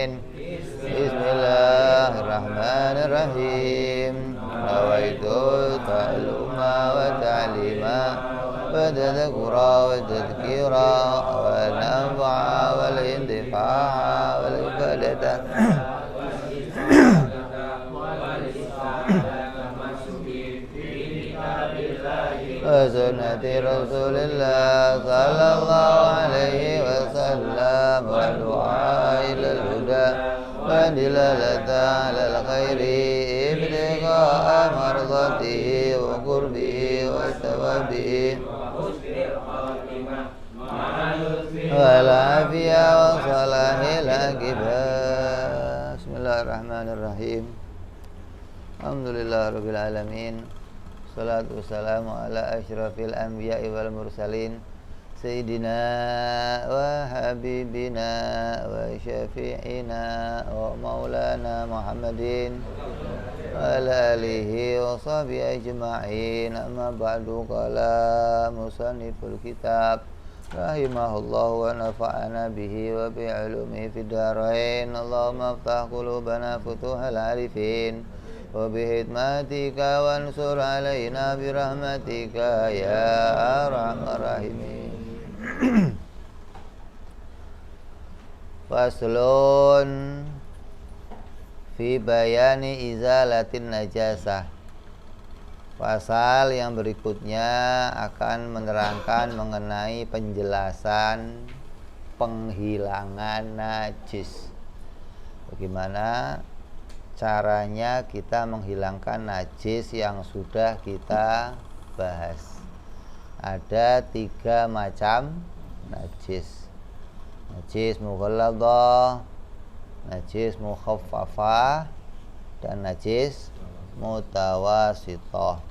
Bismillahirrahmanirrahim. Nawaitu ta'alluma wa ta'lima wa tadhkura wa tadhkira wa nafa'a wal intifa'a wal ibadata wa sunnati Rasulillah sallallahu alaihi wasallam wa du'a ilal huda wa dilalata alal khairi ibtiqa'a mardatihi wa qurbihi wa thawabihi wa lafiya wa salahil akibat. Bismillahirrahmanirrahim. Alhamdulillah rabbil alamin. Salatu wassalamu ala asyrafil anbiya'i wal mursalin Sayyidina wa habibina wa syafi'ina wa maulana Muhammadin wa ala alihi wa sahbihi ajma'in. Amma ba'du, qala musanniful kitab rahimahullah wa nafa'ana bihi wa bi'ulumihi fid dharain. Allahumma aftah qulubana futuhal arifin wa bihikmatika wansur alaina birahmatika ya arhamar rahimin. Faslun fi bayani izalatin najasah. Pasal yang berikutnya akan menerangkan mengenai penjelasan penghilangan najis. Bagaimana caranya kita menghilangkan najis yang sudah kita bahas. Ada 3 macam najis. Najis mughalladhah, najis mukhaffafah, dan najis mutawasithah.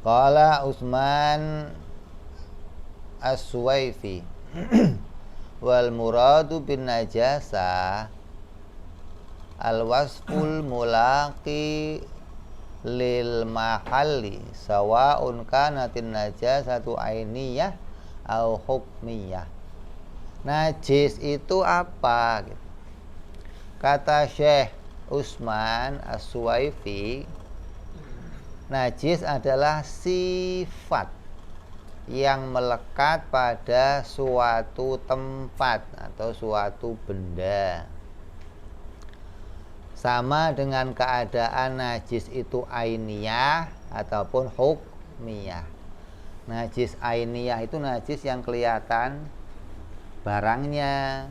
Qala Utsman As-Suwaifi wal muradu bin najasa al wasful mulaqi lil mahalli sawa'un kanatin najasatu ainiyah au hukmiyah. Najis itu apa? Kata Syekh Utsman As-Suwaifi, najis adalah sifat yang melekat pada suatu tempat atau suatu benda. Sama dengan keadaan najis itu ainiyah ataupun hukmiyah. Najis ainiyah itu najis yang kelihatan barangnya.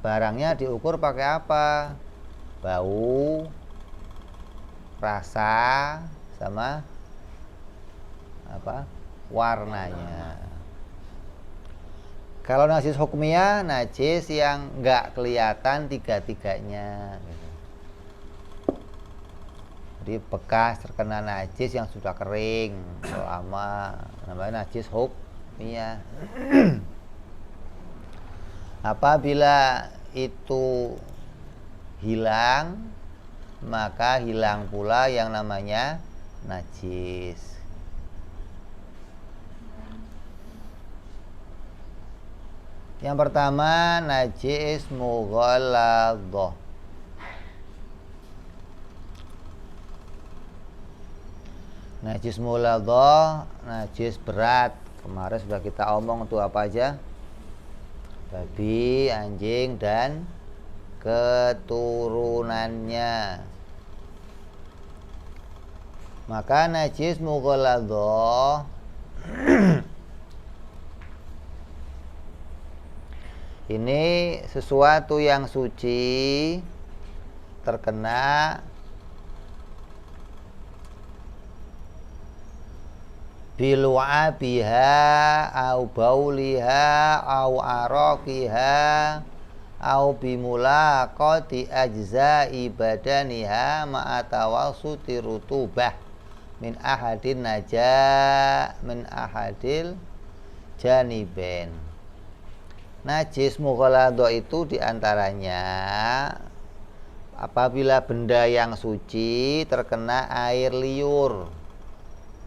Barangnya diukur pakai apa? Bau, rasa, sama apa? Warnanya. Kalau najis hukmiyah, najis yang enggak kelihatan tiga-tiganya gitu. Jadi bekas terkena najis yang sudah kering lama, namanya najis hukmiyah. Apabila itu hilang, maka hilang pula yang namanya najis. Yang pertama, najis mughalladhah. Najis mughalladhah, najis berat. Kemarin sudah kita omong itu apa aja? Babi, anjing, dan keturunannya. Maka najis mughalladhah ini sesuatu yang suci terkena bilu'abiha au bauliha au araqiha au bimulaqati ajza'i badaniha ma'atawasuti rutubah min ahadin min ahadil janiben. Najis mughalladhah itu diantaranya apabila benda yang suci terkena air liur,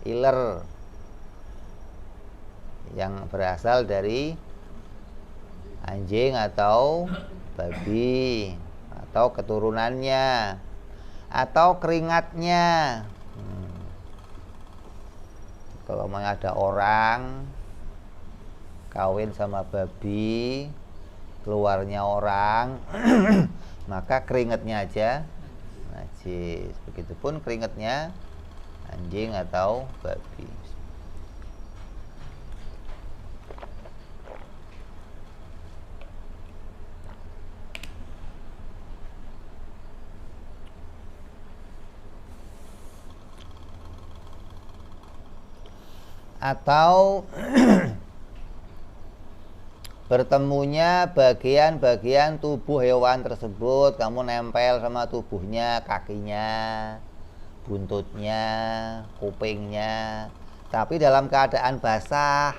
iler, yang berasal dari anjing atau babi atau keturunannya atau keringatnya. Kalau ada orang kawin sama babi, keluarnya orang, maka keringatnya aja najis. Begitupun keringatnya anjing atau babi. Atau bertemunya bagian-bagian tubuh hewan tersebut, kamu nempel sama tubuhnya, kakinya, buntutnya, kupingnya, tapi dalam keadaan basah,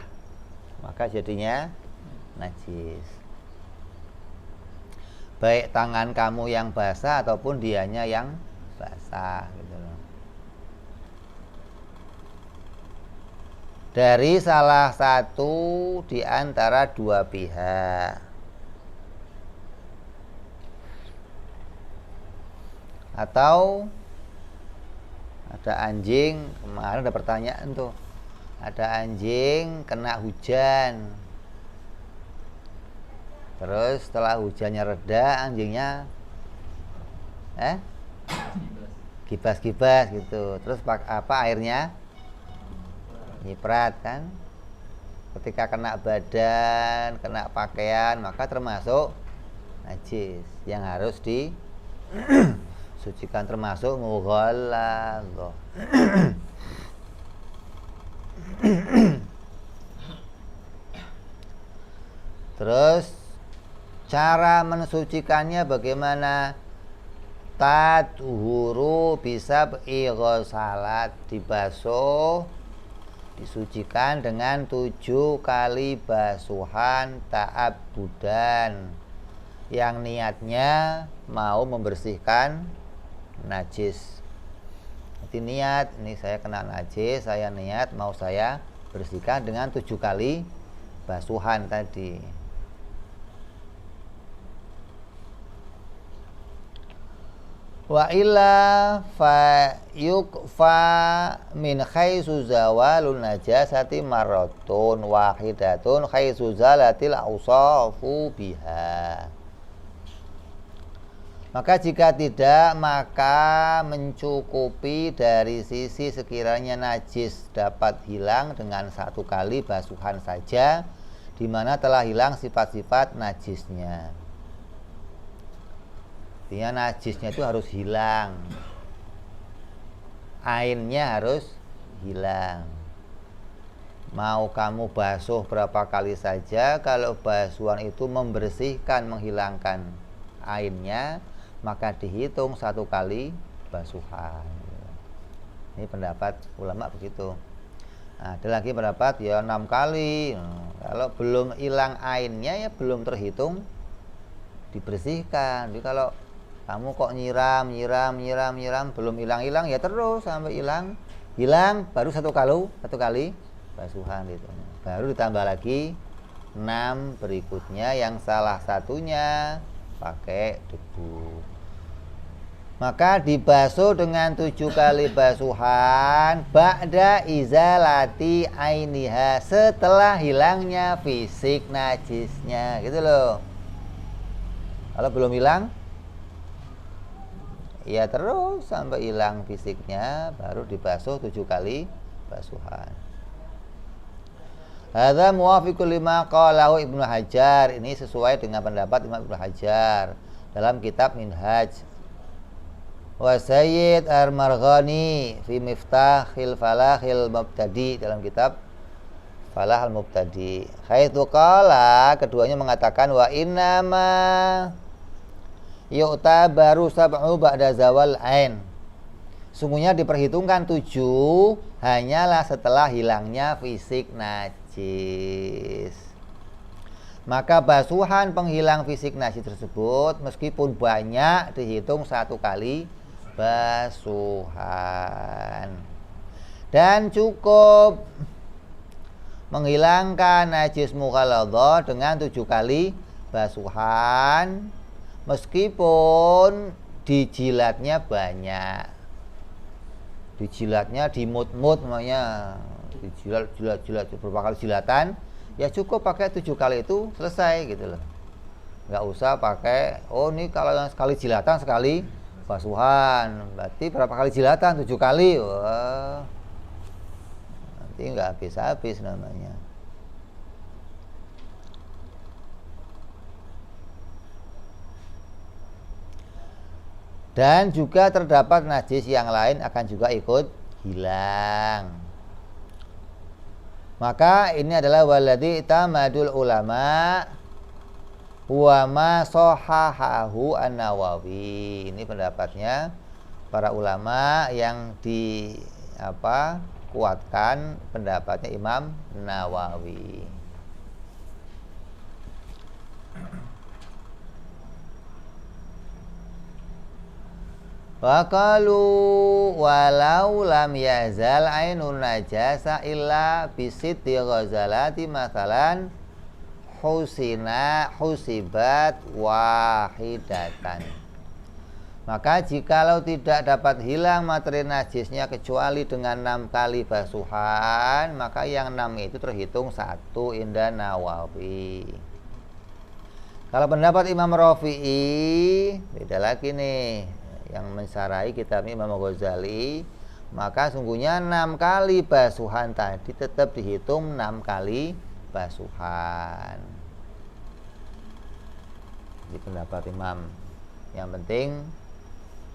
maka jadinya najis. Baik tangan kamu yang basah ataupun dianya yang basah gitu loh. Dari salah satu di antara dua pihak. Atau ada anjing, kemarin ada pertanyaan tuh. Ada anjing kena hujan. Terus setelah hujannya reda, anjingnya gibas-gibas gitu. Terus apa airnya? Nyiprat kan. Ketika kena badan, kena pakaian, maka termasuk najis yang harus disucikan, termasuk mughalladh. Terus cara mensucikannya bagaimana? Tadhuru bisa ighasalat, dibasuh, disucikan dengan 7 kali basuhan ta'abbudan yang niatnya mau membersihkan najis. Jadi niat, ini saya kena najis, saya niat mau saya bersihkan dengan 7 kali basuhan tadi. Wa illa fa yukfa min khaisu zawalun najasati marratun wahidatun khaisu zalatil awsafu biha. Maka jika tidak, maka mencukupi dari sisi sekiranya najis dapat hilang dengan 1 kali basuhan saja, di mana telah hilang sifat-sifat najisnya. Artinya najisnya itu harus hilang, ainnya harus hilang. Mau kamu basuh berapa kali saja, kalau basuhan itu membersihkan, menghilangkan ainnya, maka dihitung 1 kali basuhan. Ini pendapat ulama begitu. Nah, ada lagi pendapat ya 6 kali. Kalau belum hilang ainnya ya belum terhitung dibersihkan. Jadi kalau kamu kok nyiram belum hilang ya terus sampai hilang baru 1 kali basuhan itu. Baru ditambah lagi 6 berikutnya yang salah satunya pakai debu. Maka dibasuh dengan 7 kali basuhan ba'da izalati ainiha, setelah hilangnya fisik najisnya gitu loh. Kalau belum hilang ya terus sampai hilang fisiknya baru dibasuh 7 kali basuhan. Hadza muwafiqul lima qalahu Ibnu Hajar. Ini sesuai dengan pendapat Imam Ibnu Hajar dalam kitab Minhaj. Wa Sayyid Ar-Marghani fi Miftahil Falahil Mubtadi, dalam kitab Falah al-Mubtadi. Haitsu qala, keduanya mengatakan wa innama yu'tabaru sab'u ba'da zawal ain. Sungguhnya diperhitungkan 7 hanyalah setelah hilangnya fisik najis. Maka basuhan penghilang fisik najis tersebut meskipun banyak dihitung 1 kali basuhan. Dan cukup menghilangkan najis mughalladhah dengan 7 kali basuhan meskipun dijilatnya banyak. Dijilatnya dimut-mut namanya, dijilat beberapa kali jilatan, ya cukup pakai 7 kali itu selesai gitu loh. Nggak usah pakai, oh ini kalau yang sekali jilatan sekali basuhan, berarti berapa kali jilatan? 7 kali. Wah, nanti nggak habis-habis namanya. Dan juga terdapat najis yang lain akan juga ikut hilang. Maka ini adalah waladhi tamadul ulama wa ma sahahahu an-Nawawi. Ini pendapatnya para ulama yang kuatkan pendapatnya Imam Nawawi. Waqalu walau lam yazal ainun najasa illa bisitti ghazalati masalan husibat wahidatan. Maka jikalau tidak dapat hilang materi najisnya kecuali dengan 6 kali basuhan, maka yang 6 itu terhitung 1 inda Nawawi. Kalau pendapat Imam Rafi'i beda lagi nih, yang mensarai kitab Imam Ghazali, maka sungguhnya 6 kali basuhan tadi tetap dihitung 6 kali basuhan. Di pendapat Imam, yang penting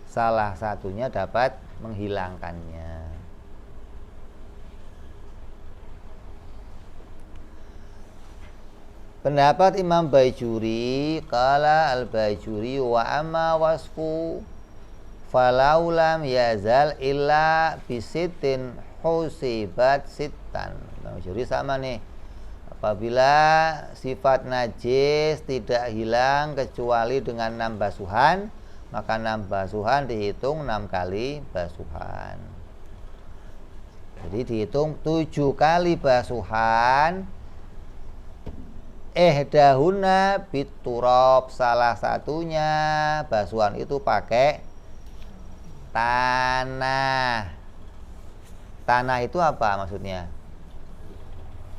salah satunya dapat menghilangkannya. Pendapat Imam Baijuri, qala al-Baijuri wa amma wasfu falau lam yazal illa bisitin husibat sitan. Baijuri sama nih. Apabila sifat najis tidak hilang kecuali dengan 6 basuhan, maka 6 basuhan dihitung 6 kali basuhan. Jadi dihitung 7 kali basuhan. Ihdahuna biturab, salah satunya basuhan itu pakai tanah. Tanah itu apa maksudnya?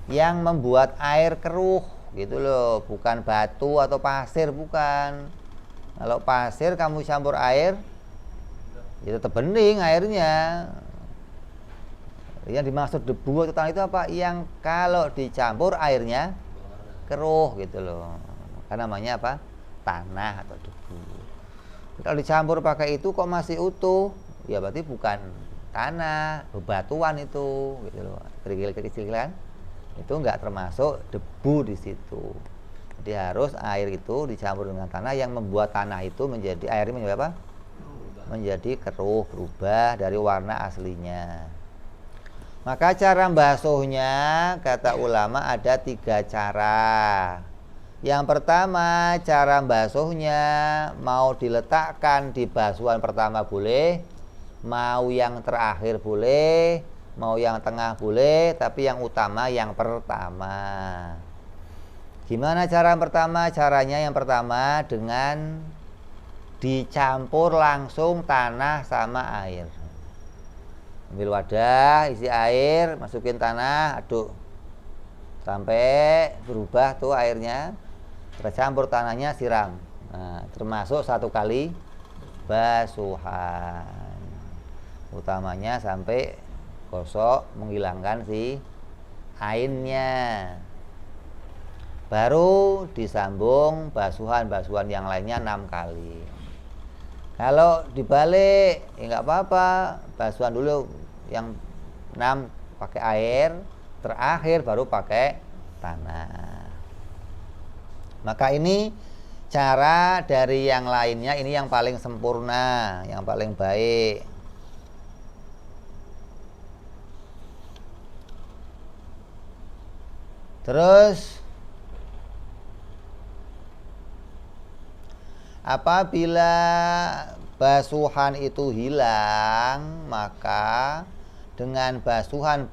Yang membuat air keruh gitu loh, bukan batu atau pasir, bukan. Kalau pasir kamu campur air, ya tetap bening airnya. Yang dimaksud debu atau tanah itu apa? Yang kalau dicampur airnya keruh gitu loh. Karena namanya apa? Tanah atau debu. Kalau dicampur pakai itu kok masih utuh, ya berarti bukan tanah, bebatuan itu gitu loh. Kerikil-kerikil kan? Itu enggak termasuk debu di situ. Jadi harus air itu dicampur dengan tanah yang membuat tanah itu menjadi, airnya menjadi apa? Menjadi keruh, berubah dari warna aslinya. Maka cara membasuhnya kata ulama ada 3 cara. Yang pertama, cara membasuhnya mau diletakkan di basuhan pertama boleh, mau yang terakhir boleh, mau yang tengah boleh, tapi yang utama yang pertama. Gimana cara yang pertama? Caranya yang pertama dengan dicampur langsung tanah sama air. Ambil wadah, isi air, masukin tanah, aduk sampai berubah tuh airnya, tercampur tanahnya, siram. Nah, termasuk 1 kali basuhan. Utamanya sampai gosok, menghilangkan si ainnya. Baru disambung basuhan-basuhan yang lainnya 6 kali. Kalau dibalik, ya nggak apa-apa, basuhan dulu yang 6 pakai air, terakhir baru pakai tanah. Maka ini cara dari yang lainnya, ini yang paling sempurna, yang paling baik. Terus apabila basuhan itu hilang, maka dengan basuhan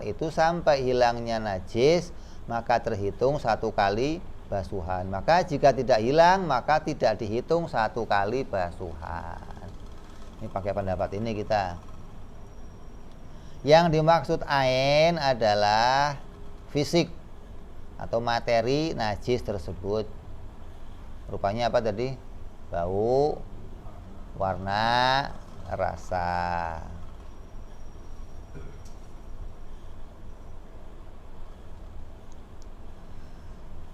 itu sampai hilangnya najis, maka terhitung 1 kali basuhan. Maka jika tidak hilang, maka tidak dihitung 1 kali basuhan. Ini pakai pendapat ini kita. Yang dimaksud ain adalah fisik atau materi najis tersebut. Rupanya apa tadi? Bau, warna, rasa.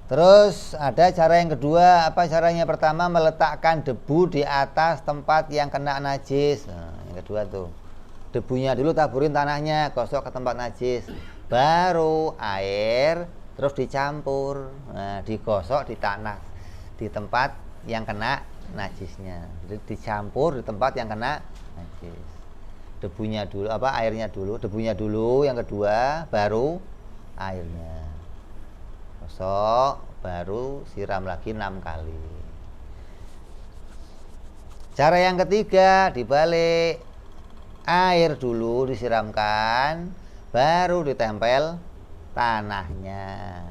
Terus ada cara yang kedua. Apa caranya? Pertama, meletakkan debu di atas tempat yang kena najis. Nah, yang kedua tuh, debunya dulu taburin tanahnya, gosok ke tempat najis, baru air, terus dicampur. Nah, digosok di tanah, di tempat yang kena najisnya. Jadi dicampur di tempat yang kena najis. Debunya dulu, airnya dulu, debunya dulu, yang kedua baru airnya. Gosok, baru siram lagi 6 kali. Cara yang ketiga dibalik. Air dulu disiramkan, baru ditempel tanahnya.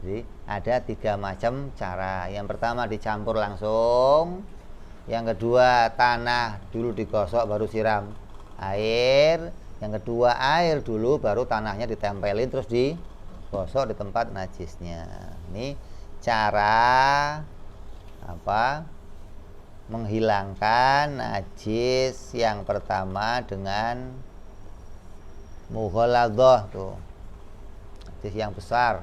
Jadi ada 3 macam cara. Yang pertama dicampur langsung. Yang kedua tanah dulu digosok baru siram air. Yang kedua air dulu baru tanahnya ditempelin terus digosok di tempat najisnya. Ini cara menghilangkan najis yang pertama dengan mughaladhah tuh. Najis yang besar.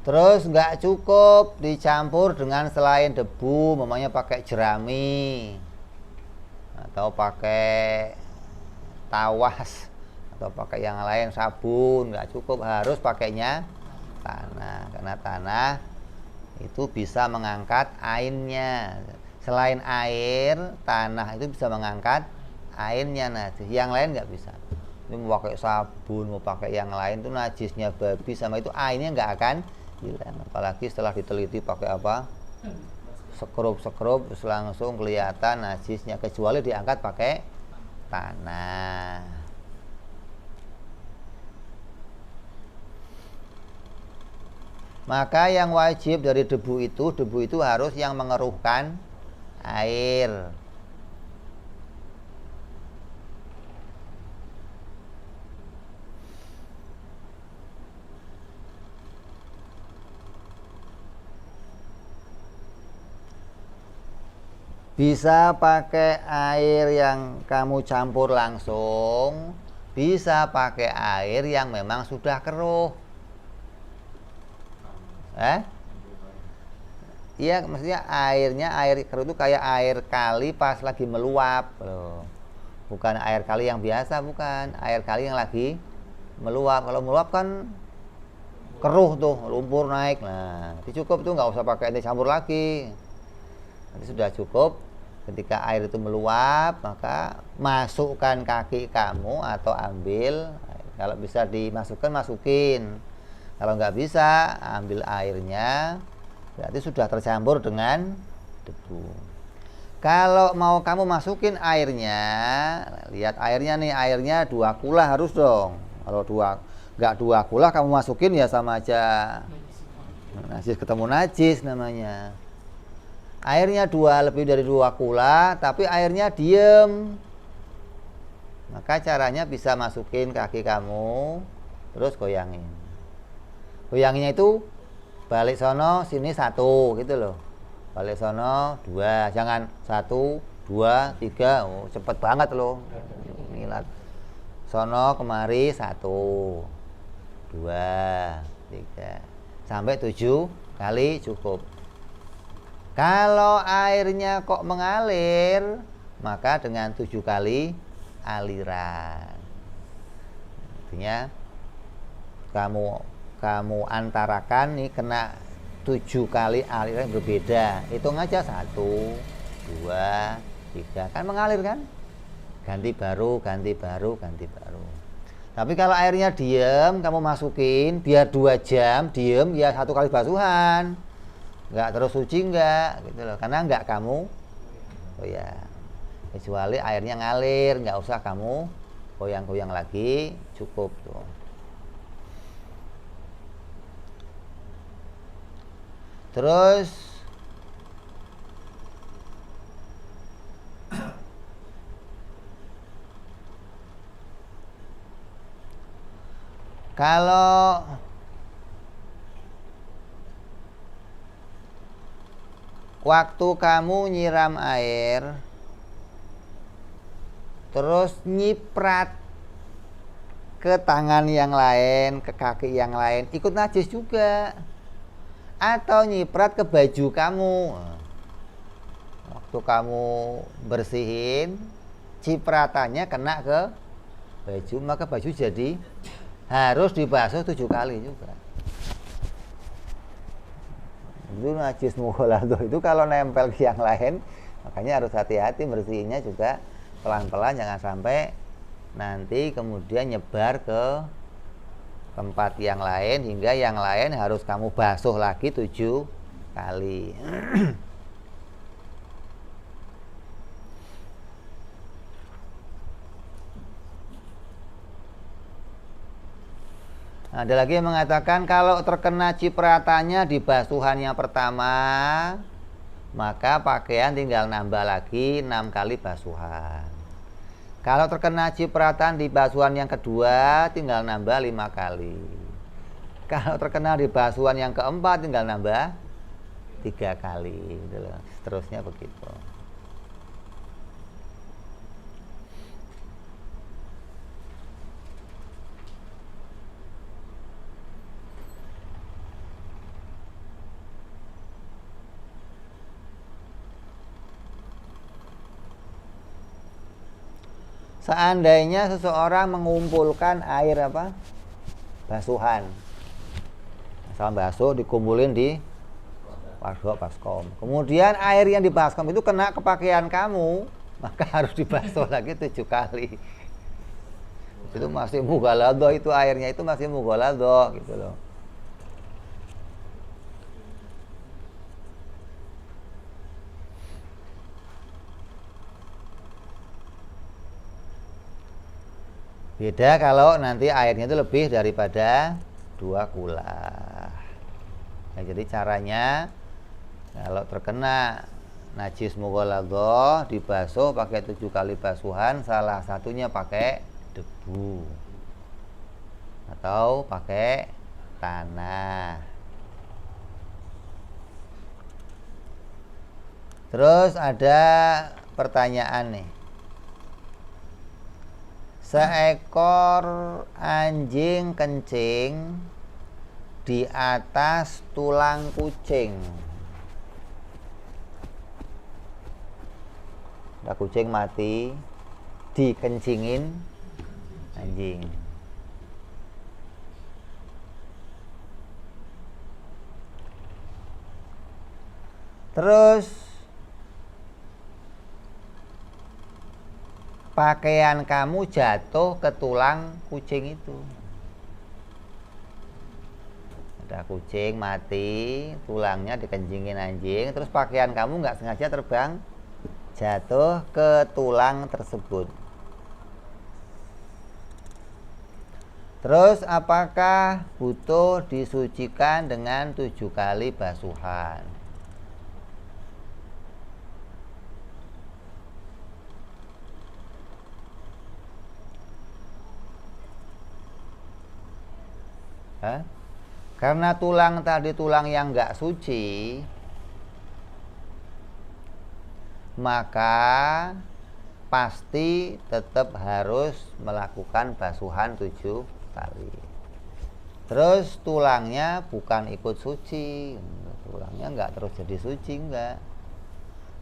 Terus nggak cukup dicampur dengan selain debu, mamanya pakai jerami atau pakai tawas atau pakai yang lain, sabun, nggak cukup, harus pakainya tanah, karena tanah itu bisa mengangkat ainnya. Selain air, tanah itu bisa mengangkat ainnya najis, yang lain nggak bisa. Ini mau pakai sabun, mau pakai yang lain, itu najisnya babi sama itu ainnya nggak akan hilang. Apalagi setelah diteliti pakai sekrup terus langsung kelihatan najisnya, kecuali diangkat pakai tanah. Maka yang wajib dari debu itu harus yang mengeruhkan air. Bisa pakai air yang kamu campur langsung, bisa pakai air yang memang sudah keruh. Iya, maksudnya air keruh itu kayak air kali pas lagi meluap loh. Bukan air kali yang biasa, bukan. Air kali yang lagi meluap. Kalau meluap kan keruh tuh, lumpur naik. Nah, itu cukup tuh, nggak usah pakai ini campur lagi. Nanti sudah cukup. Ketika air itu meluap, maka masukkan kaki kamu atau ambil. Kalau bisa dimasukkan, masukin. Kalau nggak bisa, ambil airnya. Berarti sudah tercampur dengan debu. Kalau mau kamu masukin airnya, lihat airnya nih, airnya 2 kula harus dong. Kalau nggak 2 kula kamu masukin ya sama aja najis ketemu najis namanya. Airnya lebih dari 2 kula, tapi airnya diem. Maka caranya bisa masukin kaki kamu, terus goyangin. Goyanginnya itu balik sono, sini 1 gitu loh. Balik sono 2, jangan 1, 2, 3, cepet banget loh. Ngilat. Sono kemari 1, 2, 3, sampai 7 kali cukup. Kalau airnya kok mengalir, maka dengan 7 kali aliran. Artinya kamu antarakan nih kena 7 kali aliran berbeda. Hitung aja 1, 2, 3, kan mengalir kan? Ganti baru, ganti baru, ganti baru. Tapi kalau airnya diem, kamu masukin, biar 2 jam diem, ya 1 kali basuhan. Nggak terus suci nggak, gitu loh. Karena nggak kamu, oh ya, kecuali airnya ngalir, nggak usah kamu goyang-goyang lagi, cukup tuh. Terus kalau waktu kamu nyiram air terus nyiprat ke tangan yang lain, ke kaki yang lain, ikut najis juga. Atau nyiprat ke baju kamu. Waktu kamu bersihin, cipratannya kena ke baju, maka baju jadi harus dibasuh 7 kali juga. Itu najis mughaladhah itu kalau nempel ke yang lain, makanya harus hati-hati bersihinnya juga pelan-pelan, jangan sampai nanti kemudian nyebar ke tempat yang lain hingga yang lain harus kamu basuh lagi 7 kali. Ada lagi yang mengatakan kalau terkena cipratannya di basuhan yang pertama, maka pakaian tinggal nambah lagi 6 kali basuhan. Kalau terkena cipratan di basuhan yang kedua, tinggal nambah 5 kali. Kalau terkena di basuhan yang keempat, tinggal nambah 3 kali. Seterusnya begitu. Seandainya seseorang mengumpulkan air basuhan, asal basuh dikumpulin di waduk baskom. Kemudian air yang di baskom itu kena ke pakaian kamu, maka harus dibasuh lagi 7 kali. Itu masih mughaladhah, itu airnya itu masih mughaladhah gitu loh. Beda kalau nanti airnya itu lebih daripada 2 kula. Nah, jadi caranya kalau terkena najis mughaladhah dibasuh pakai 7 kali basuhan, salah satunya pakai debu atau pakai tanah. Terus ada pertanyaan nih. Seekor anjing kencing di atas tulang kucing. Ada kucing mati, dikencingin anjing. Terus pakaian kamu jatuh ke tulang kucing itu. Ada kucing mati, tulangnya dikencingin anjing, terus pakaian kamu nggak sengaja terbang jatuh ke tulang tersebut. Terus apakah butuh disucikan dengan 7 kali basuhan? Karena tulang tadi tulang yang nggak suci, maka pasti tetap harus melakukan basuhan 7 kali. Terus tulangnya bukan ikut suci, tulangnya nggak terus jadi suci, nggak.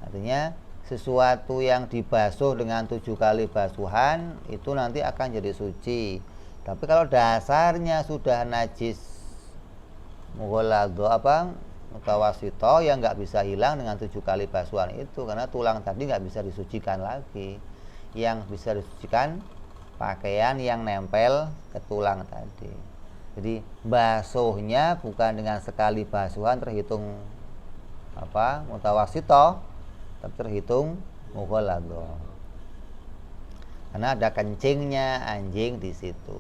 Artinya sesuatu yang dibasuh dengan 7 kali basuhan itu nanti akan jadi suci. Tapi kalau dasarnya sudah najis mughaladhah mutawasito, yang nggak bisa hilang dengan 7 kali basuhan itu, karena tulang tadi nggak bisa disucikan lagi. Yang bisa disucikan pakaian yang nempel ke tulang tadi. Jadi basuhnya bukan dengan sekali basuhan terhitung mutawasito, tapi terhitung mughalladhah. Karena ada kencingnya anjing di situ.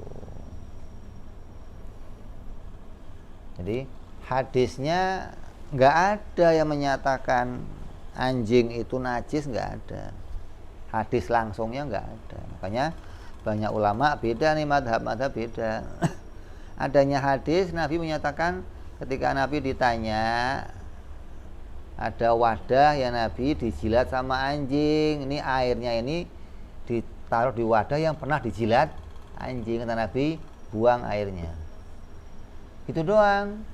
Jadi hadisnya nggak ada yang menyatakan anjing itu najis, nggak ada. Hadis langsungnya nggak ada. Makanya banyak ulama beda nih, madhab beda. Adanya hadis Nabi menyatakan ketika Nabi ditanya ada wadah yang Nabi dijilat sama anjing, ini airnya ini ditaruh di wadah yang pernah dijilat anjing, kata Nabi buang airnya. Itu doang.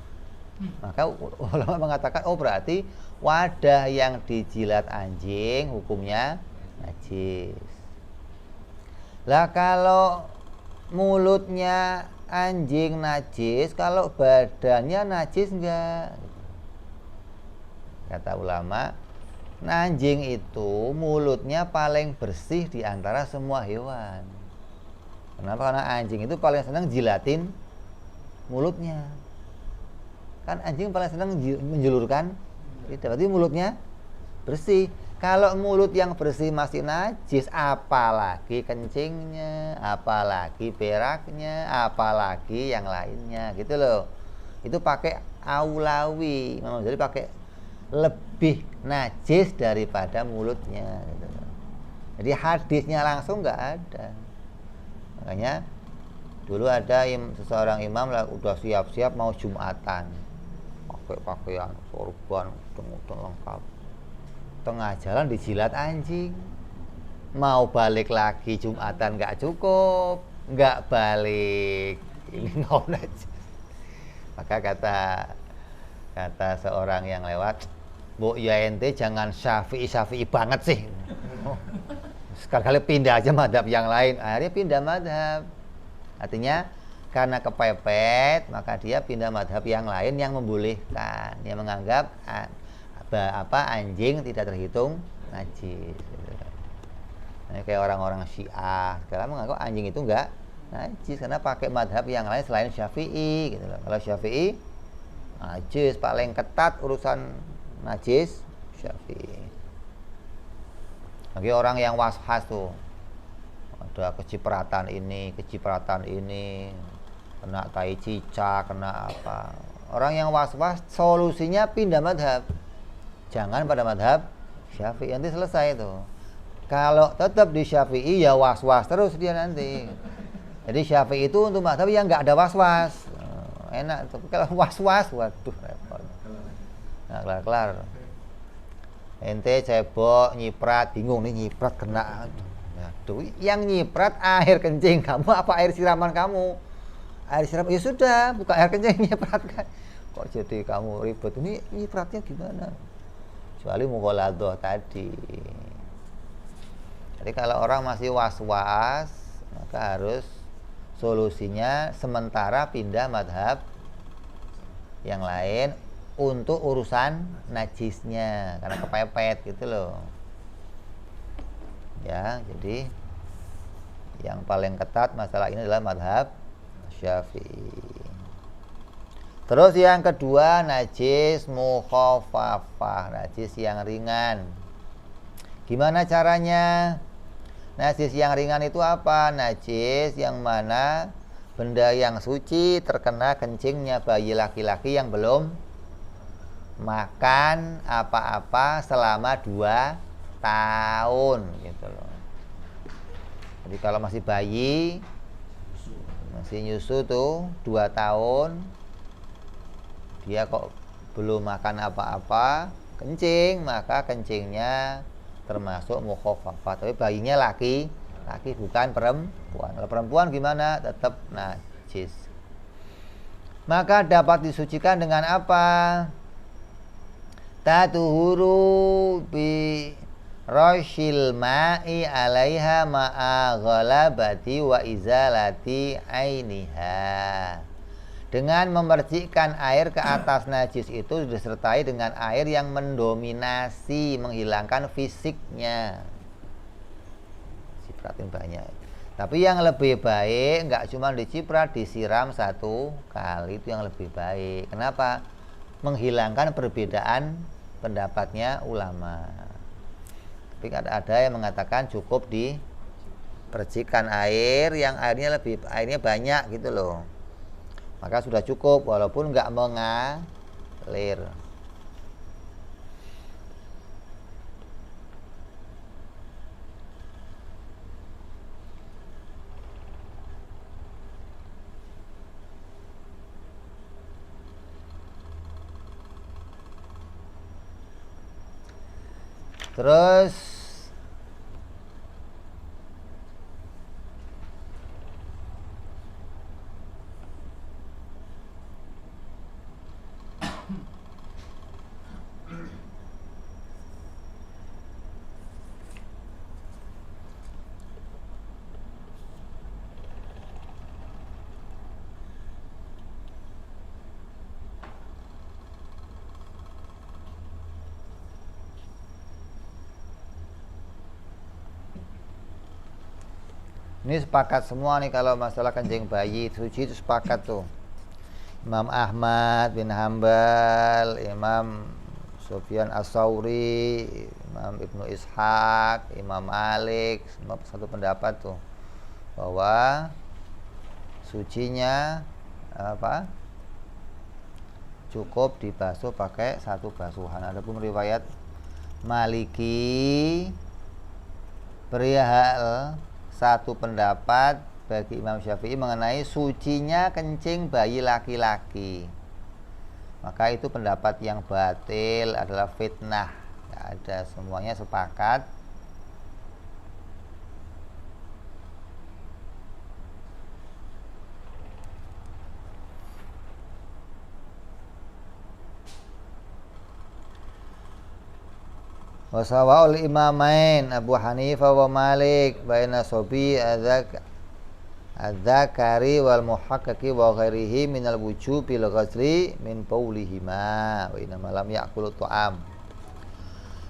Maka ulama mengatakan berarti wadah yang dijilat anjing hukumnya najis. Lah kalau mulutnya anjing najis, kalau badannya najis enggak? Kata ulama, anjing itu mulutnya paling bersih di antara semua hewan. Kenapa? Karena anjing itu paling senang jilatin mulutnya. Kan anjing paling senang menjulurkan lidah, berarti mulutnya bersih. Kalau mulut yang bersih masih najis, apalagi kencingnya, apalagi beraknya, apalagi yang lainnya, gitu loh. Itu pakai aulawi, jadi pakai lebih najis daripada mulutnya, gitu loh. Jadi hadisnya langsung nggak ada. Makanya dulu ada seseorang imam lah, udah siap-siap mau Jumatan, pakai pakaian sorban, udeng-udeng lengkap. Tengah jalan dijilat anjing. Mau balik lagi Jumatan nggak cukup, nggak balik. Ini nggak najis. Maka kata seorang yang lewat, Bu, ya ente jangan syafi'i banget sih. Sekali-kali pindah aja madhab yang lain. Akhirnya pindah madhab. Artinya karena kepepet, maka dia pindah madhab yang lain yang membolehkan. Dia menganggap anjing tidak terhitung najis. Nah, kayak orang-orang Syiah sekarang menganggap anjing itu enggak najis karena pakai madhab yang lain selain Syafi'i, gitu loh. Kalau Syafi'i najis, paling ketat urusan najis Syafi'i. Bagi orang yang was-was tuh, ada kecipratan ini, kena tai cicak, kena apa. Orang yang was-was solusinya pindah madhab. Jangan pada madhab Syafi'i, nanti selesai itu. Kalau tetap di Syafi'i ya was-was terus dia nanti. Jadi Syafi'i itu untuk madhab yang nggak ada was-was. Enak. Tapi kalau was-was, waduh repot. Nah, kelar. Ente cebok nyiprat, bingung nih nyiprat kena. Aduh, yang nyiprat air kencing kamu apa air siraman kamu? Air siram ya sudah, bukan air kencing nyiprat kan. Kok jadi kamu ribet, ini nyipratnya gimana? Kecuali mughalladhah tadi. Jadi kalau orang masih was-was, maka harus solusinya sementara pindah madhab yang lain untuk urusan najisnya, karena kepepet gitu loh. Ya, jadi yang paling ketat masalah ini adalah madhab Syafi'i. Terus yang kedua, najis mukhaffafah, najis yang ringan. Gimana caranya? Najis yang ringan itu apa? Najis yang mana benda yang suci terkena kencingnya bayi laki-laki yang belum makan apa-apa selama 2 tahun gitu loh. Jadi kalau masih bayi, masih nyusu tuh 2 tahun, dia kok belum makan apa-apa, kencing, maka kencingnya termasuk mukhaffafah. Tapi bayinya laki bukan perempuan. Kalau perempuan gimana? Tetap najis. Maka dapat disucikan dengan apa? Tatuhuru bi rashil ma'i alaiha ma'a ghalabati wa izalati ainiha. Dengan memercikkan air ke atas najis itu disertai dengan air yang mendominasi, menghilangkan fisiknya. Sipratin banyak. Tapi yang lebih baik nggak cuma diciprat, disiram 1 kali, itu yang lebih baik. Kenapa? Menghilangkan perbedaan pendapatnya ulama. Tapi ada yang mengatakan cukup dipercikan air yang airnya banyak gitu loh, maka sudah cukup walaupun nggak mengalir. Terus ini sepakat semua nih kalau masalah kencing bayi suci, itu sepakat tuh. Imam Ahmad bin Hambal, Imam Sufyan As-Sauri, Imam Ibnu Ishaq, Imam Malik, semua satu pendapat tuh bahwa sucinya cukup dibasuh pakai 1 basuhan. Adapun riwayat Maliki perihal 1 pendapat bagi Imam Syafi'i mengenai sucinya kencing bayi laki-laki, maka itu pendapat yang batil, adalah fitnah. Tidak ada, semuanya sepakat wasawa'ul imamain Abu Hanifah wa Malik baina sobi adzakari wal muhaqqaqi wa ghairihi minal wujubil ghazli min paulihima wa inna malam ya'kulu tu'am.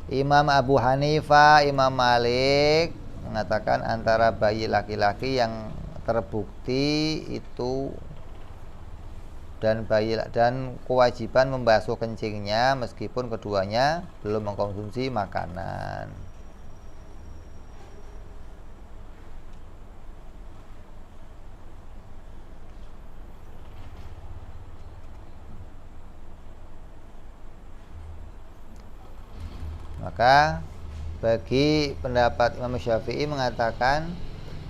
Imam Abu Hanifah, Imam Malik mengatakan antara bayi laki-laki yang terbukti itu dan kewajiban membasuh kencingnya meskipun keduanya belum mengkonsumsi makanan. Maka bagi pendapat Imam Syafi'i mengatakan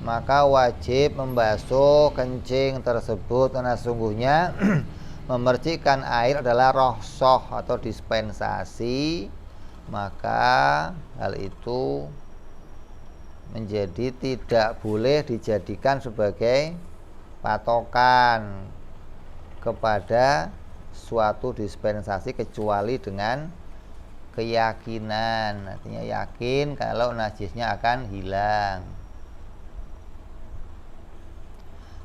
maka wajib membasuh kencing tersebut karena sungguhnya memercikkan air adalah rohsoh atau dispensasi, maka hal itu menjadi tidak boleh dijadikan sebagai patokan kepada suatu dispensasi kecuali dengan keyakinan. Artinya yakin kalau najisnya akan hilang.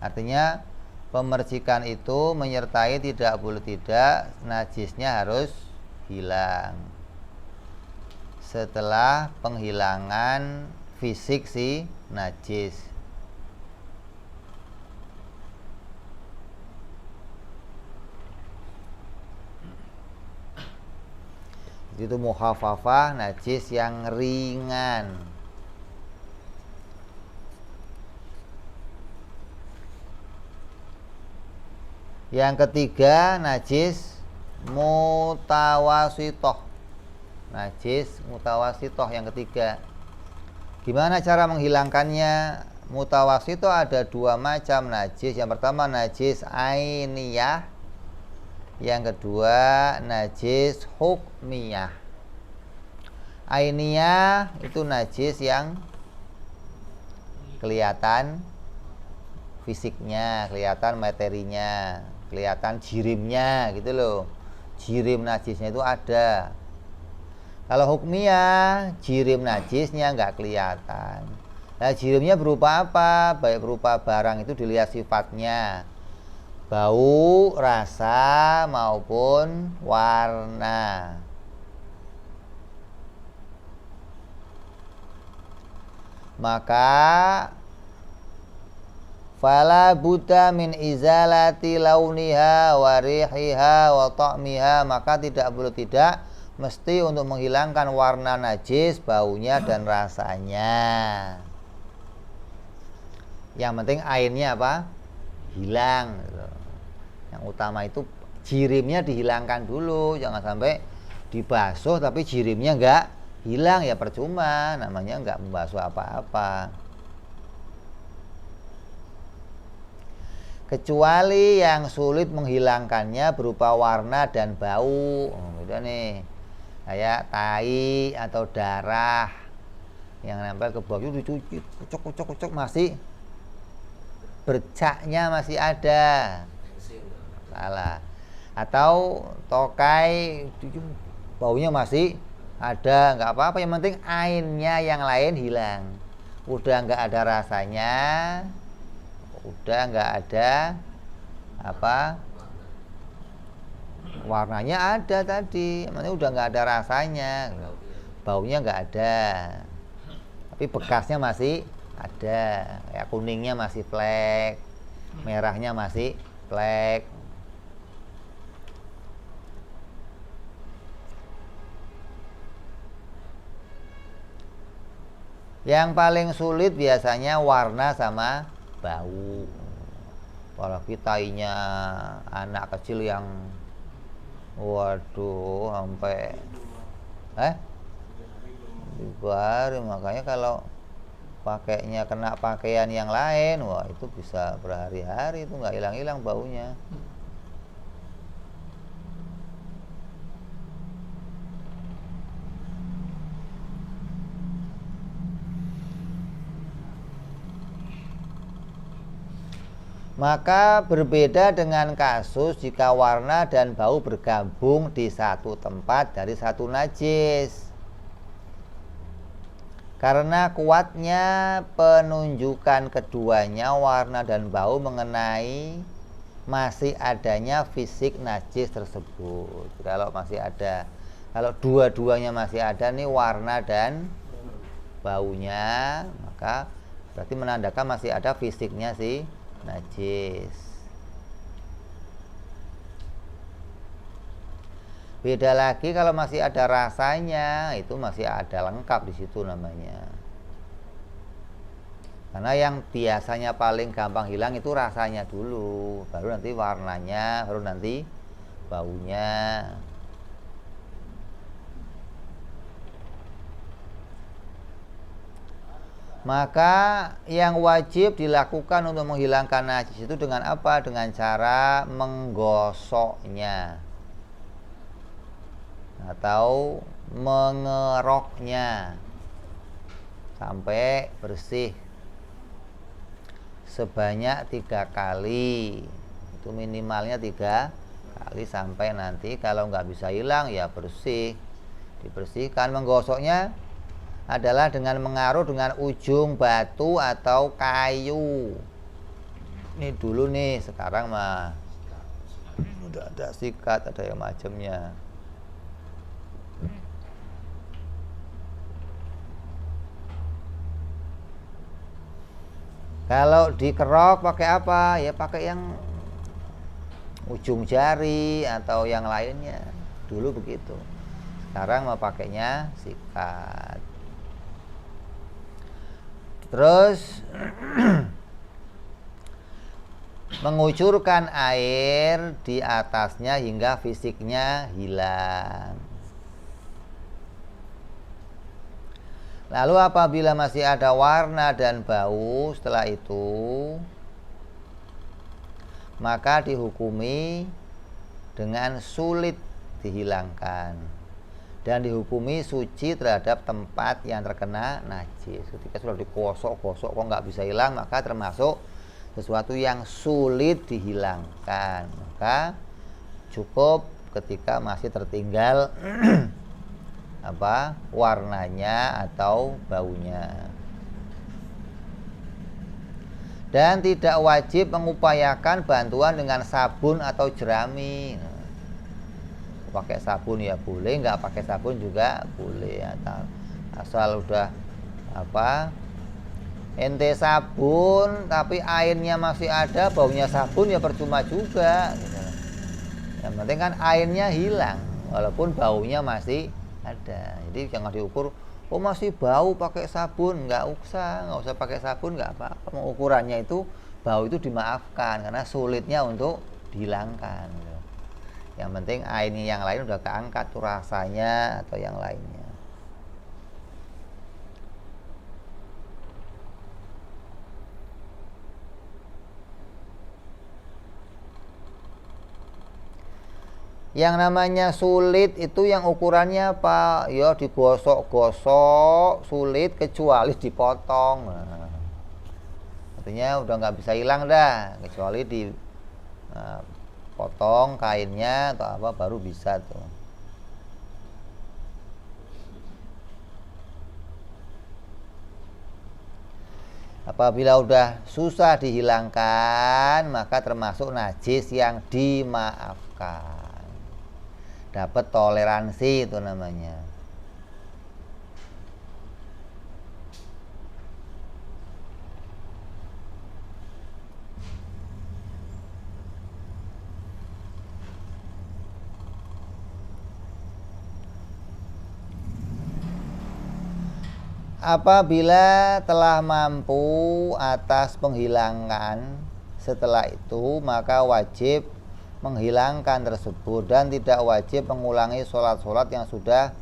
Artinya pemercikan itu menyertai tidak boleh tidak najisnya harus hilang setelah penghilangan fisik si najis. Itu mukhafafah, najis yang ringan. Yang ketiga, najis mutawasitoh. Najis mutawasitoh yang ketiga. Gimana cara menghilangkannya? Mutawasitoh ada 2 macam najis. Yang pertama najis ainiyah, yang kedua najis hukmiyah. Ainiyah itu najis yang kelihatan fisiknya, kelihatan materinya, kelihatan jirimnya gitu loh. Jirim najisnya itu ada. Kalau hukmiyah, jirim najisnya nggak kelihatan. Nah, jirimnya berupa apa? Baik berupa barang itu dilihat sifatnya, bau, rasa maupun warna. Maka fala buddha min izalati launiha wa rihiha wa ta'miha, maka tidak perlu tidak mesti untuk menghilangkan warna najis, baunya dan rasanya. Yang penting airnya apa? Hilang. Yang utama itu jirimnya dihilangkan dulu, jangan sampai dibasuh tapi jirimnya enggak hilang, ya percuma, namanya enggak membasuh apa-apa. Kecuali yang sulit menghilangkannya berupa warna dan bau. Udah nih, kayak tai atau darah yang nempel ke baju, dicuci, kucuk masih bercaknya masih ada, salah. Atau tokai baunya masih ada, nggak apa-apa, yang penting ainnya yang lain hilang. Udah nggak ada rasanya, udah nggak ada apa, warnanya ada tadi, maksudnya udah nggak ada rasanya, baunya nggak ada, tapi bekasnya masih ada, ya kuningnya masih flek, merahnya masih flek. Yang paling sulit biasanya warna sama bau. Apalagi tainya anak kecil yang waduh sampai dibar, makanya kalau pakainya kena pakaian yang lain, wah itu bisa berhari-hari itu nggak hilang-hilang baunya. Maka berbeda dengan kasus jika warna dan bau bergabung di satu tempat dari satu najis. Karena kuatnya penunjukan keduanya, warna dan bau mengenai masih adanya fisik najis tersebut. Kalau masih ada, kalau dua-duanya masih ada nih warna dan baunya, maka berarti menandakan masih ada fisiknya sih najis. Beda lagi kalau masih ada rasanya, itu masih ada lengkap di situ namanya. Karena yang biasanya paling gampang hilang itu rasanya dulu, baru nanti warnanya, baru nanti baunya. Maka yang wajib dilakukan untuk menghilangkan najis itu dengan apa? Dengan cara menggosoknya atau mengeroknya sampai bersih sebanyak 3 kali. Itu minimalnya 3 kali, sampai nanti kalau nggak bisa hilang ya bersih, dibersihkan. Menggosoknya adalah dengan mengaruh dengan ujung batu atau kayu. Ini dulu nih, sekarang mah udah ada sikat, ada yang macamnya. Kalau dikerok pakai apa? Ya pakai yang ujung jari atau yang lainnya. Dulu begitu. Sekarang mau pakainya sikat. Terus mengucurkan air di atasnya hingga fisiknya hilang. Lalu apabila masih ada warna dan bau setelah itu, maka dihukumi dengan sulit dihilangkan dan dihukumi suci terhadap tempat yang terkena najis. Ketika sudah digosok-gosok kok nggak bisa hilang, maka termasuk sesuatu yang sulit dihilangkan. Maka cukup ketika masih tertinggal warnanya atau baunya. Dan tidak wajib mengupayakan bantuan dengan sabun atau jerami. Pakai sabun ya boleh, nggak pakai sabun juga boleh, asal udah Ente sabun tapi airnya masih ada, baunya sabun ya percuma juga gitu. Yang penting kan airnya hilang walaupun baunya masih ada. Jadi jangan diukur, oh masih bau pakai sabun, nggak usah pakai sabun, nggak apa-apa. Ukurannya itu bau itu dimaafkan karena sulitnya untuk dihilangkan gitu. Yang penting airnya yang lain udah keangkat tuh rasanya atau yang lainnya. Yang namanya sulit itu yang ukurannya apa? Ya digosok-gosok sulit kecuali dipotong. Nah, artinya udah nggak bisa hilang dah kecuali dipotong kainnya atau apa baru bisa tuh. Apabila udah susah dihilangkan maka termasuk najis yang dimaafkan. Dapat toleransi itu namanya. Apabila telah mampu atas penghilangan setelah itu maka wajib menghilangkan tersebut dan tidak wajib mengulangi sholat-sholat yang sudah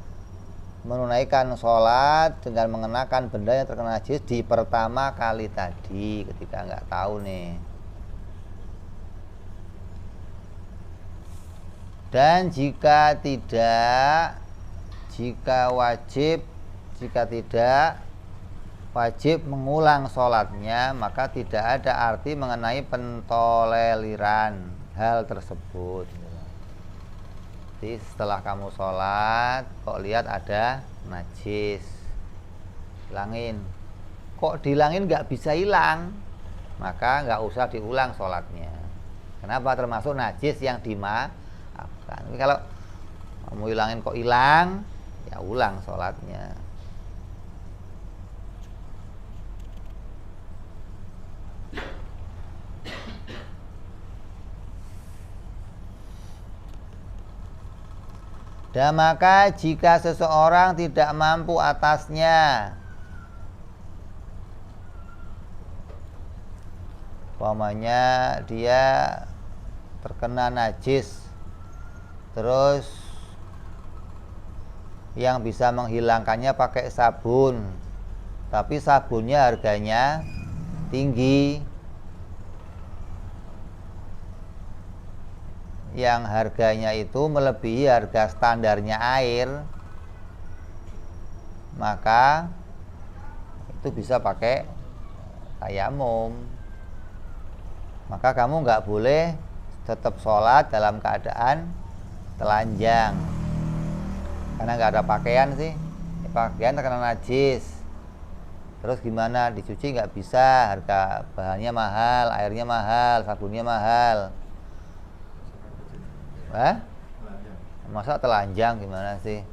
menunaikan sholat dengan mengenakan benda yang terkena najis di pertama kali tadi ketika nggak tahu nih. Dan jika tidak wajib mengulang sholatnya maka tidak ada arti mengenai pentoleliran hal tersebut. Jadi setelah kamu sholat kok lihat ada najis, hilangin. Kok dihilangin nggak bisa hilang, maka nggak usah diulang sholatnya. Kenapa? Termasuk najis yang dimaafkan. Tapi kalau kamu hilangin kok hilang, ya ulang sholatnya. Dan maka jika seseorang tidak mampu atasnya, umpamanya dia terkena najis, terus yang bisa menghilangkannya pakai sabun, tapi sabunnya harganya tinggi, yang harganya itu melebihi harga standarnya air, maka itu bisa pakai tayamum. Maka kamu nggak boleh tetap sholat dalam keadaan telanjang karena nggak ada pakaian sih. Pakaian terkena najis, terus gimana? Dicuci nggak bisa, harga bahannya mahal, airnya mahal, sabunnya mahal. Masa telanjang gimana sih?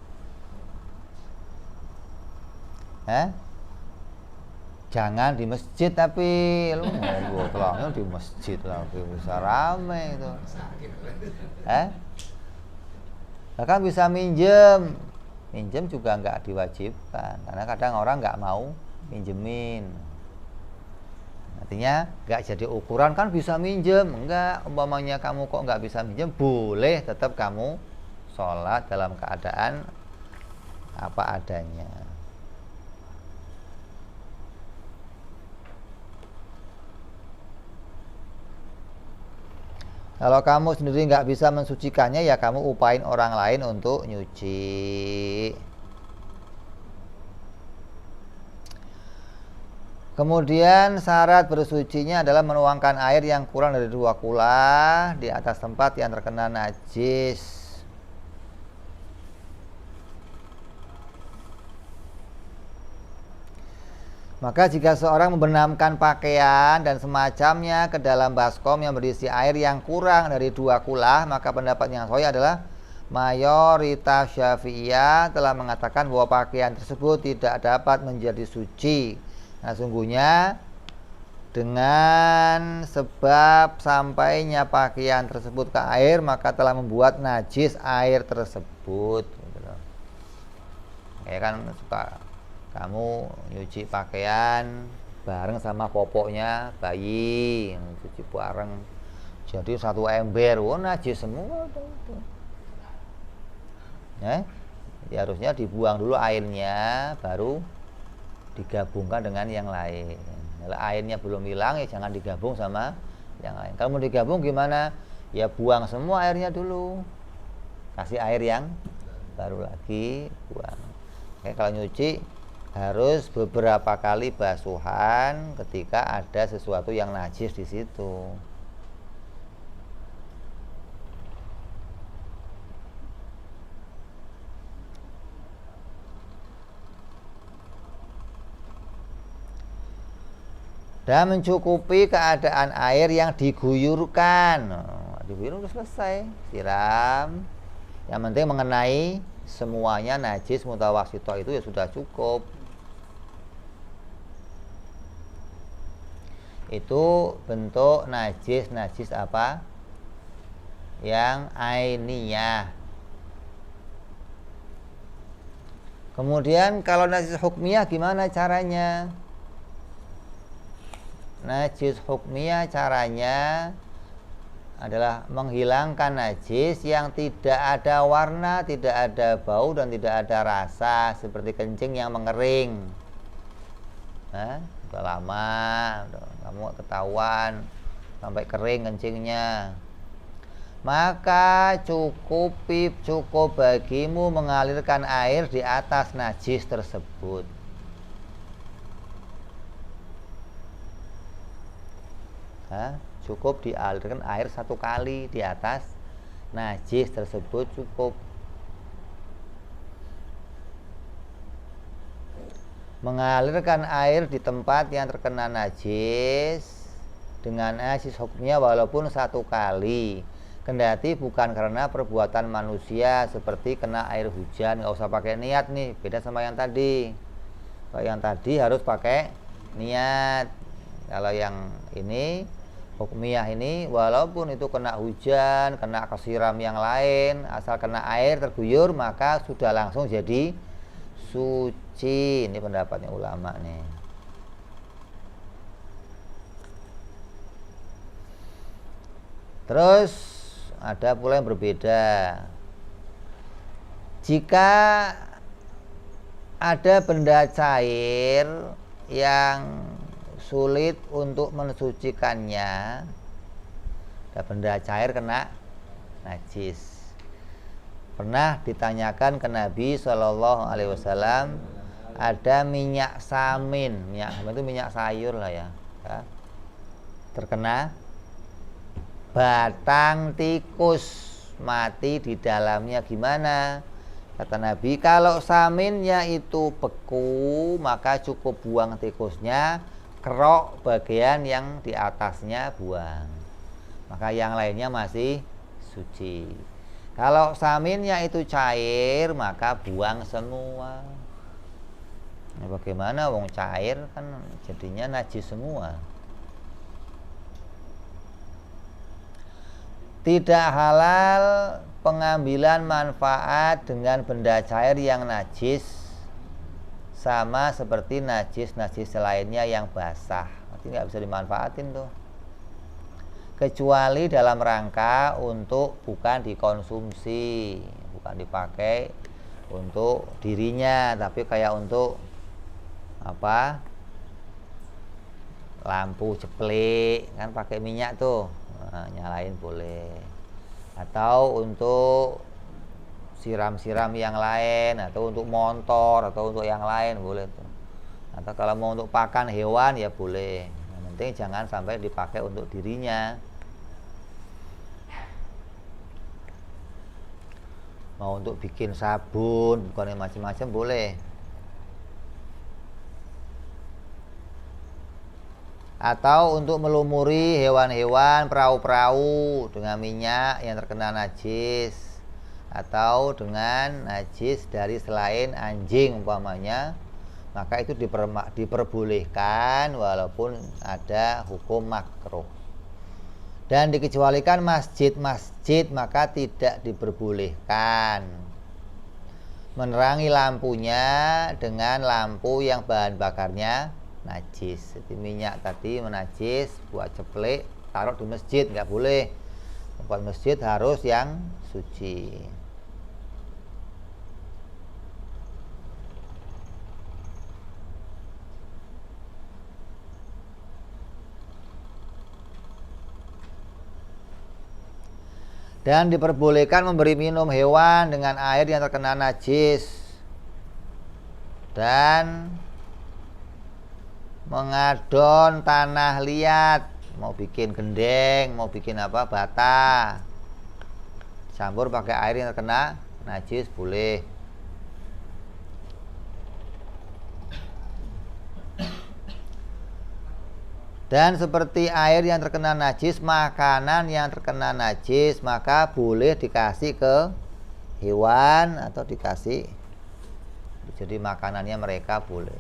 Jangan di masjid tapi lu ngobrol telanjang di masjid lagi bisa rame itu. Bahkan bisa minjem juga nggak diwajibkan karena kadang orang nggak mau minjemin. Artinya nggak jadi ukuran kan bisa minjem, enggak. Umpamanya kamu kok nggak bisa minjem, boleh tetap kamu sholat dalam keadaan apa adanya. Kalau kamu sendiri nggak bisa mensucikannya, ya kamu upain orang lain untuk nyuci. Kemudian syarat bersucinya adalah menuangkan air yang kurang dari 2 kula di atas tempat yang terkena najis. Maka jika seorang membenamkan pakaian dan semacamnya ke dalam baskom yang berisi air yang kurang dari 2 kula, maka pendapat yang sahih adalah mayoritas Syafi'iyah telah mengatakan bahwa pakaian tersebut tidak dapat menjadi suci. Nah, sungguhnya dengan sebab sampainya pakaian tersebut ke air, maka telah membuat najis air tersebut. Kayak kan suka kamu nyuci pakaian bareng sama popoknya bayi, cuci bareng, jadi satu ember, najis semua itu. Ya, jadi harusnya dibuang dulu airnya, baru digabungkan dengan yang lain. Kalau airnya belum hilang, ya jangan digabung sama yang lain. Kalau mau digabung gimana? Ya buang semua airnya dulu, kasih air yang baru lagi, buang. Oke, kalau nyuci harus beberapa kali basuhan ketika ada sesuatu yang najis di situ. Dan mencukupi keadaan air yang diguyurkan. Diguyur udah selesai, siram. Yang penting mengenai semuanya najis mutawassithah itu ya sudah cukup. Itu bentuk najis apa? Yang ainiyah. Kemudian kalau najis hukmiyah gimana caranya? Najis hukmiyah caranya adalah menghilangkan najis yang tidak ada warna, tidak ada bau, dan tidak ada rasa, seperti kencing yang mengering. Udah lama, kamu ketahuan sampai kering kencingnya, maka cukup bagimu mengalirkan air di atas najis tersebut. Cukup dialirkan air satu kali di atas najis tersebut, cukup. Mengalirkan air di tempat yang terkena najis dengan najis hukumnya walaupun satu kali, kendati bukan karena perbuatan manusia seperti kena air hujan. Nggak usah pakai niat nih, beda sama yang tadi. Kalau yang tadi harus pakai niat. Kalau yang ini hukmiyah ini walaupun itu kena hujan, kena kesiram yang lain, asal kena air terguyur maka sudah langsung jadi suci. Ini pendapatnya ulama nih. Terus ada pula yang berbeda. Jika ada benda cair yang sulit untuk mensucikannya, ada benda cair kena najis. Pernah ditanyakan ke Nabi Shallallahu Alaihi Wasallam, ada minyak samin. Minyak samin itu minyak sayur lah ya, terkena batang tikus mati di dalamnya, gimana? Kata Nabi, kalau saminnya itu beku, maka cukup buang tikusnya, kerok bagian yang di atasnya buang, maka yang lainnya masih suci. Kalau saminnya itu cair, maka buang semua. Nah, bagaimana wong cair kan jadinya najis semua. Tidak halal pengambilan manfaat dengan benda cair yang najis, sama seperti najis lainnya yang basah. Nanti nggak bisa dimanfaatin tuh, kecuali dalam rangka untuk bukan dikonsumsi, bukan dipakai untuk dirinya, tapi kayak untuk apa, lampu jeplek kan pakai minyak tuh, nyalain boleh, atau untuk siram-siram yang lain, atau untuk motor, atau untuk yang lain boleh tuh. Atau kalau mau untuk pakan hewan ya boleh. Yang penting jangan sampai dipakai untuk dirinya. Mau untuk bikin sabun, bukan macam-macam boleh. Atau untuk melumuri hewan-hewan, perahu-perahu dengan minyak yang terkena najis, atau dengan najis dari selain anjing umpamanya, maka itu diperbolehkan walaupun ada hukum makruh. Dan dikecualikan masjid-masjid, maka tidak diperbolehkan menerangi lampunya dengan lampu yang bahan bakarnya najis. Jadi minyak tadi menajis, buat ceplek taruh di masjid nggak boleh. Tempat masjid harus yang suci. Dan diperbolehkan memberi minum hewan dengan air yang terkena najis dan mengadon tanah liat, mau bikin gendeng, mau bikin apa, bata, campur pakai air yang terkena najis boleh. Dan seperti air yang terkena najis, makanan yang terkena najis, maka boleh dikasih ke hewan atau dikasih jadi makanannya mereka boleh.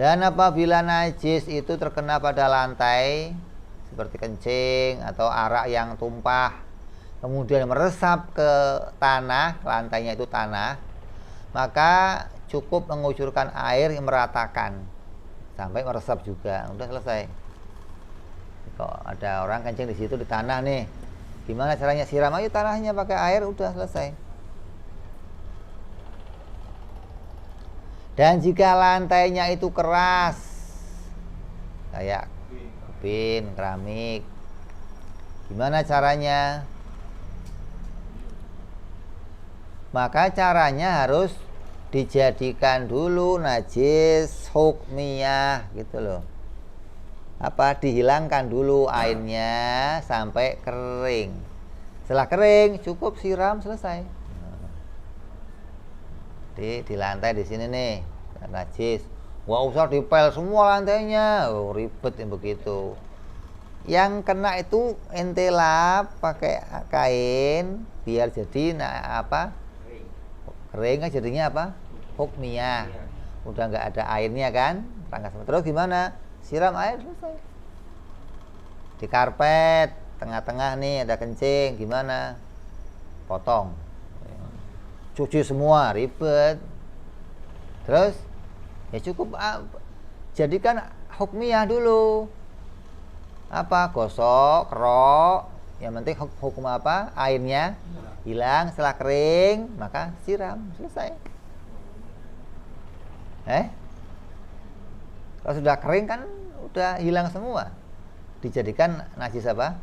Dan apabila najis itu terkena pada lantai seperti kencing atau arak yang tumpah kemudian meresap ke tanah, lantainya itu tanah, maka cukup mengucurkan air yang meratakan sampai meresap juga, udah selesai. Kok ada orang kencing di situ di tanah nih, gimana caranya? Siram aja tanahnya pakai air, udah selesai. Dan jika lantainya itu keras kayak kupin, keramik, gimana caranya? Maka caranya harus dijadikan dulu najis hukmiyah gitu loh. Apa? Dihilangkan dulu airnya sampai kering. Setelah kering cukup siram, selesai. Di lantai di sini nih najis, nggak usah dipel semua lantainya, ribet yang begitu. Yang kena itu ente lap pakai kain biar jadi kering kan, jadinya apa? Hukmiyah. Udah nggak ada airnya kan, terus gimana? Siram air, selesai. Di karpet tengah-tengah nih ada kencing, gimana? Potong, cuci semua, ribet. Terus ya cukup jadikan hukmiyah dulu. Apa? Gosok, kerok, yang penting hukum apa? Airnya hilang. Setelah kering maka siram, selesai. Kalau sudah kering kan udah hilang semua, dijadikan najis apa?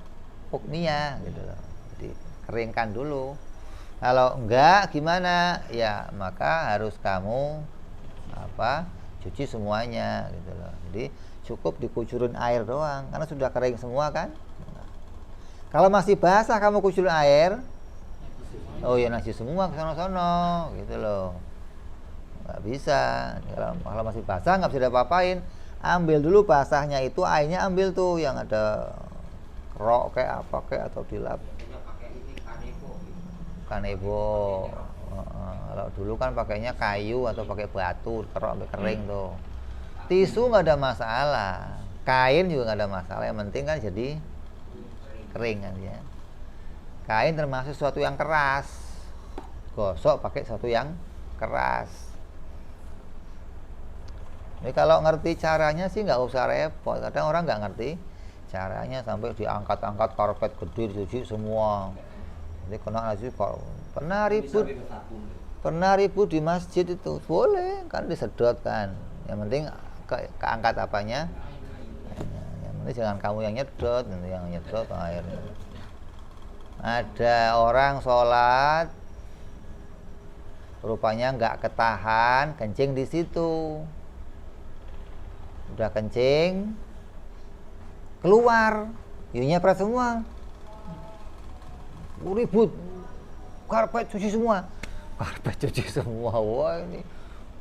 Hukmiyah gitu loh. Jadi keringkan dulu. Kalau enggak gimana? Ya maka harus kamu cuci semuanya gitu loh. Jadi cukup dikucurin air doang karena sudah kering semua kan. Kalau masih basah kamu kucurin air, oh ya najis semua ke sono-sono gitu loh. Nggak bisa. Kalau masih basah nggak bisa diapa-apain. Ambil dulu basahnya itu, airnya ambil tuh yang ada kerok kayak apa kayak atau dilap. Kanebo. Kalau dulu kan pakainya kayu atau pakai batu, kerok sampai kering tuh. Tisu nggak ada masalah, kain juga nggak ada masalah. Yang penting kan jadi kering kan ya. Kain termasuk sesuatu yang keras, gosok pakai sesuatu yang keras. Jadi kalau ngerti caranya sih nggak usah repot. Kadang orang nggak ngerti caranya sampai diangkat-angkat karpet gede dicuci semua. Jadi kena najis kok. Pernah ribut di masjid itu, boleh kan disedot kan. Yang penting keangkat apanya. Yang penting jangan kamu yang nyedot, yang nyedot airnya. Ada orang sholat, rupanya nggak ketahan, kencing di situ. Udah kencing, keluar, nyepret semua. Ribut, karpet cuci semua. Wah ini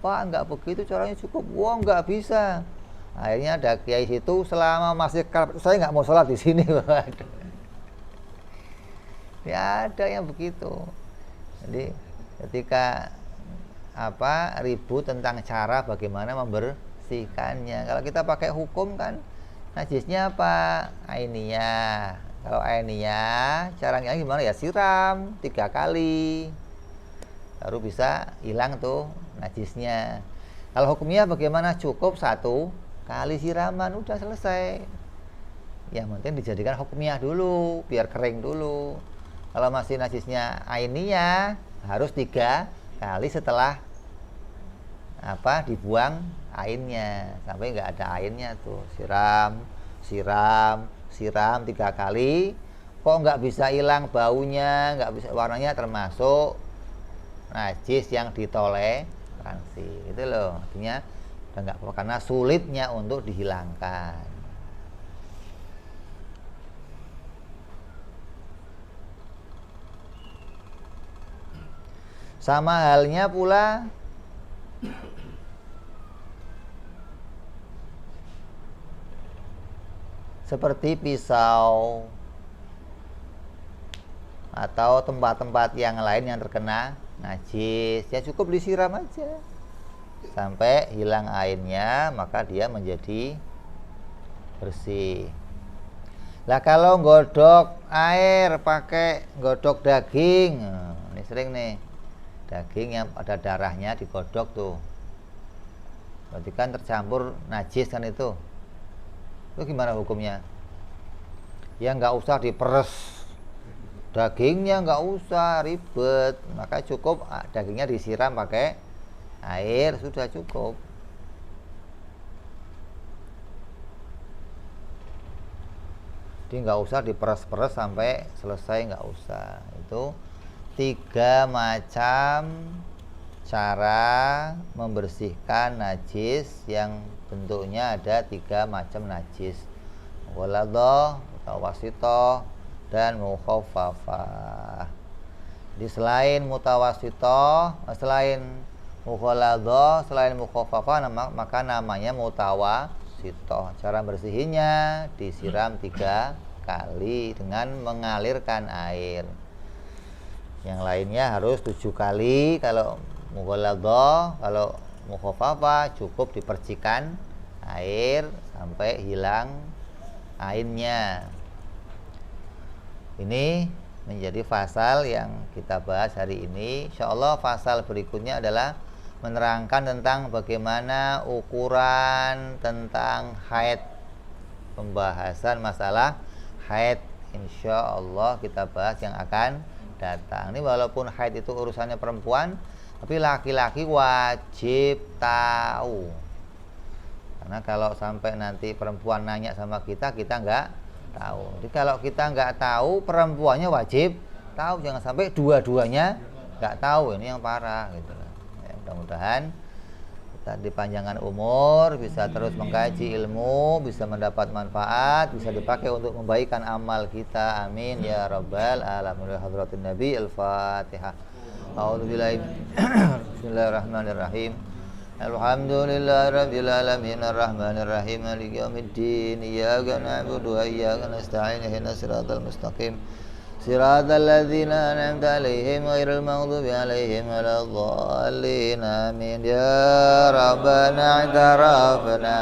Pak nggak begitu caranya, cukup. Wah nggak bisa. Akhirnya ada kiai situ, selama masih karpet saya nggak mau sholat di sini. Ya ada yang begitu. Jadi ketika ribut tentang cara bagaimana membersihkannya. Kalau kita pakai hukum kan najisnya apa? Ainiyah. Kalau ainiyah caranya gimana ya? Siram 3 kali baru bisa hilang tuh najisnya. Kalau hukumnya bagaimana? Cukup 1 kali siraman udah selesai. Yang penting dijadikan hukumnya dulu biar kering dulu. Kalau masih najisnya ainiyah harus 3 kali setelah dibuang ainnya sampai nggak ada ainnya tuh. Siram 3 kali. Kok nggak bisa hilang baunya, nggak bisa warnanya, termasuk najis yang ditoleransi itu loh. Artinya udah nggak apa, karena sulitnya untuk dihilangkan. Sama halnya pula seperti pisau atau tempat-tempat yang lain yang terkena najis, ya cukup disiram aja sampai hilang airnya, maka dia menjadi bersih. Lah kalau godok air pakai godok daging, ini sering nih, daging yang ada darahnya digodok tuh, berarti kan tercampur najis kan itu gimana hukumnya? Ya nggak usah diperes dagingnya, nggak usah ribet, maka cukup dagingnya disiram pakai air, sudah cukup. Jadi nggak usah diperes-peres sampai selesai, nggak usah. Itu 3 macam cara membersihkan najis yang bentuknya ada 3 macam najis: mughalladhah, mutawassithah, dan mukhaffafah. Jadi selain mutawassithah, selain mughalladhah, selain mukhaffafah, maka namanya mutawassithah. Cara bersihinnya disiram 3 kali dengan mengalirkan air. Yang lainnya harus 7 kali kalau mughalladhah. Kalau mukhaffafah cukup dipercikan air sampai hilang ainnya. Ini menjadi pasal yang kita bahas hari ini. Insyaallah pasal berikutnya adalah menerangkan tentang bagaimana ukuran tentang haid, pembahasan masalah haid. Insyaallah kita bahas yang akan datang. Ini walaupun haid itu urusannya perempuan, tapi laki-laki wajib tahu. Karena kalau sampai nanti perempuan nanya sama kita nggak tahu. Jadi kalau kita nggak tahu, perempuannya wajib tahu. Jangan sampai dua-duanya nggak tahu. Ini yang parah gitu. Ya, mudah-mudahan kita dipanjangkan umur, bisa terus mengkaji ilmu, bisa mendapat manfaat, bisa dipakai untuk membaikkan amal kita. Amin ya rabbal alamin. Hadratin Nabi. Al-Fatihah. A'udzubillahi. Bismillahirrahmanirrahim. Alhamdulillahirabbil alamin arrahmanir rahim maliki yaumiddin. Iyyaka na'budu wa iyyaka nasta'in. Ihdinas siratal mustaqim. Siratal ladzina an'amta 'alaihim ghairil maghdubi 'alaihim waladdallin. Amin. Ya Rabbana i'tarafna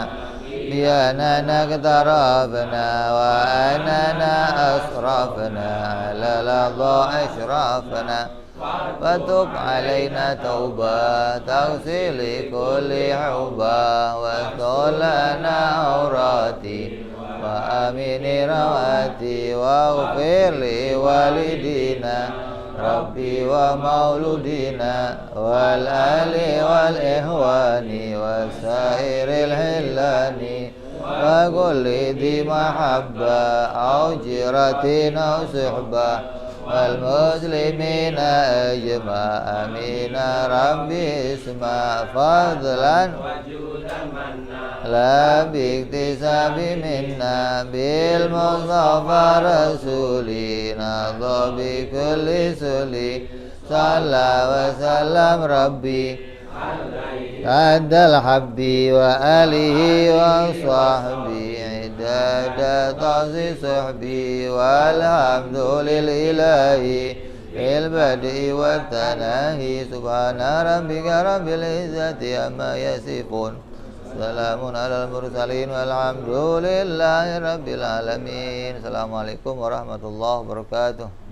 bi annana iqtarafna wa annana asrafna 'ala ladha ashrafna fatub 'alaina tauba taghsil kulli huba wa tolana aurati wa amini rawati wa ghfir li walidina rabbi wa mauludina wal ali wal ihwani wa sairil hillani wa kulli di mahabba au jiratin au suhbah wal muslimina ajma amina rabbi isma fadlan la biktisabi minna bil mustafa rasulina dhabi kulli suli salla wa sallam rabbi adal habbi wa alihi wa sahbihi idada tazi sahbi walhamdulillahi fil badi wa tanahi subhana rabbika rabbil izzati amma yasifun salamun alal mursalin walhamdulillahi rabbil alamin. Assalamualaikum warahmatullahi wabarakatuh.